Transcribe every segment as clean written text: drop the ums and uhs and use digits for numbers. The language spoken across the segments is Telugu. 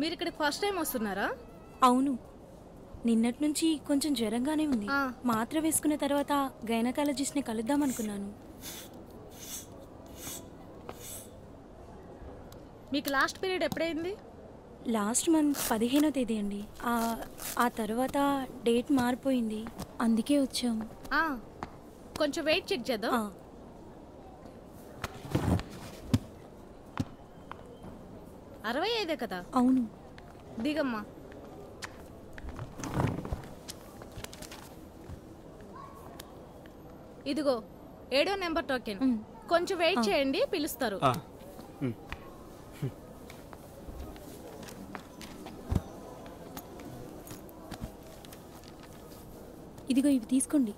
మీరు ఇక్కడికి ఫస్ట్ టైం వస్తున్నారా? అవును, నిన్నటి నుంచి కొంచెం జ్వరంగానే ఉంది. మాత్ర వేసుకున్న తర్వాత గైనకాలజిస్ట్ని కలుద్దాం అనుకున్నాను. మీకు లాస్ట్ పీరియడ్ ఎప్పుడైంది? లాస్ట్ మంత్ 15వ తేదీ అండి. ఆ తర్వాత డేట్ మారిపోయింది, అందుకే వచ్చాము. కొంచెం వెయిట్ చెక్ చేద్దాం. 65 కదా? అవును. దిగమ్మా. ఇదిగో 7వ నెంబర్ టోకెన్. కొంచెం వెయిట్ చేయండి, పిలుస్తారు. ఇదిగో ఇవి తీసుకోండి.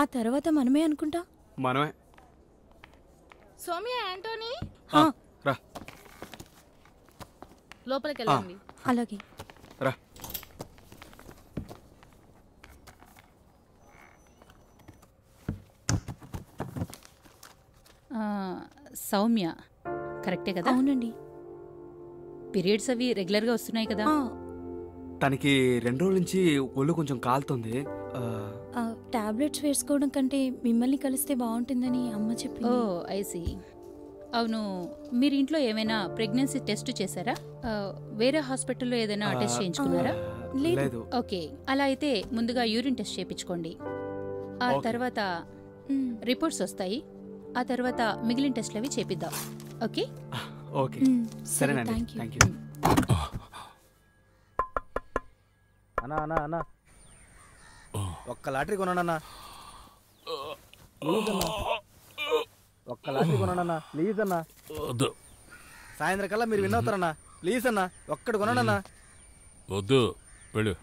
ఆ తర్వాత మనమే అనుకుంటా. మనమే. సోమియా, యాంటోనీ రా, లోపలికి వెళ్ళండి. అలాగే రా. సౌమ్య కరెక్టే కదా? అవునండి. పీరియడ్స్ అవి రెగ్యులర్గా వస్తున్నాయి కదా? తనకి 2 రోజుల నుంచి ఒళ్ళు కొంచెం కాలుతుంది. టాబ్లెట్స్ వేసుకోవడం కంటే మిమ్మల్ని కలిస్తే బాగుంటుందని అమ్మ చెప్పింది. ఓ ఐ సీ. అవును, మీరు ఇంట్లో ఏమైనా ప్రెగ్నెన్సీ టెస్ట్ చేశారా? వేరే హాస్పిటల్లో ఏదైనా టెస్ట్ చేయించుకున్నారా? లేదు. ఓకే, అలా అయితే ముందుగా యూరిన్ టెస్ట్ చేయించుకోండి. ఆ తర్వాత రిపోర్ట్స్ వస్తాయి. ఆ తర్వాత మిగిలిన టెస్ట్లు అవి చేపిద్దాం. ఓకే ఓకే, సరేనండి. Thank you. అన్నా అన్నా అన్నా, ఒక్క లాటరీ కొనండి. ఒక్క లాటరీ కొనండి, ప్లీజ్ అన్నా. సాయంత్రం కల్లా మీరు విన్ అవుతారన్నా, ప్లీజ్ అన్నా, ఒక్కటి కొనండి. వద్దు, వెళ్ళు.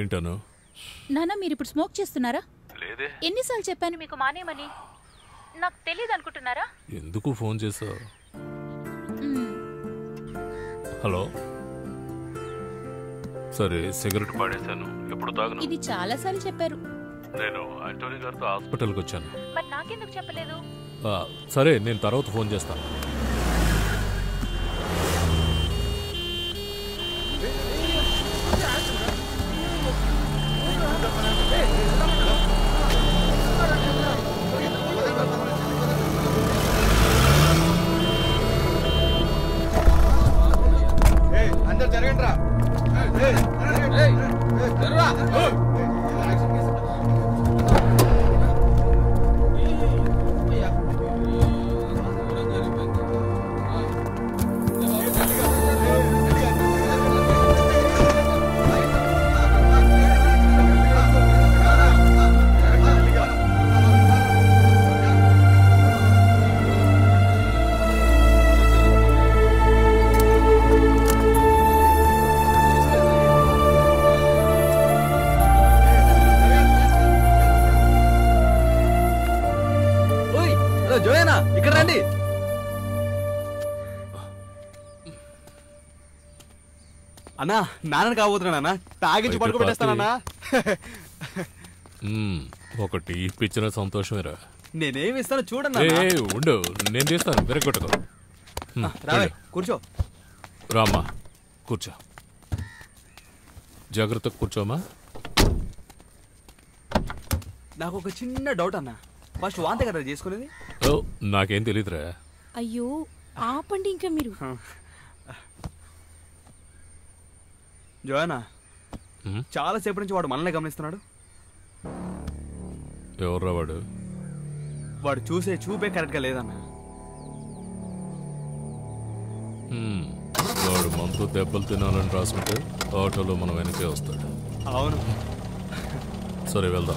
ఏంటను? నాన్న, మీరు ఇప్పుడు స్మోక్ చేస్తున్నారా? లేదే. ఎన్నిసార్లు చెప్పాను మీకు మానేమని? నాకు తెలియదు అనుకుంటున్నారా? ఎందుకు ఫోన్ చేసావు? హలో, సరే సిగరెట్ పాడేశాను, ఎప్పుడు తాగను. ఇది చాలా సార్లు చెప్పారు. నేను ఆంటోనీ గారితో హాస్పిటల్కి వచ్చాను. మరి నాకెందుకు చెప్పలేదు? సరే, నేను తర్వాత ఫోన్ చేస్తాను. అందరు జరగండి రా. జోయనా, ఇక్కడ రండి. అన్నా, నాన్న కాబోతున్నానా? తాగించి పడుకోబెట్టేస్తానన్నా. ఒకటి ఇప్పించిన సంతోషమేరా. నేనేమి ఇస్తాను చూడన్నా. ఉండు, నేను చేస్తాను. విరగొట్టుకో. కూర్చో. రామ్మా, కూర్చో. జాగ్రత్తగా కూర్చోమా. నాకు ఒక చిన్న డౌట్ అన్నా. ఫస్ట్ వాంతే కదా చేసుకునేది? నాకేం తెలీదురా. అయ్యో ఆపండి ఇంకా మీరు. జోయనా, చాలా సేపటి నుంచి వాడు మనల్ని గమనిస్తున్నాడు. ఎవర్రా వాడు? వాడు చూసే చూపే కరెక్ట్గా లేదన్నా. వాడు మనతో దెబ్బలు తినాలని రాసుకుంటే ఆటోలో మనం వెనకే వస్తాడు. అవును. సరే వెళ్దాం.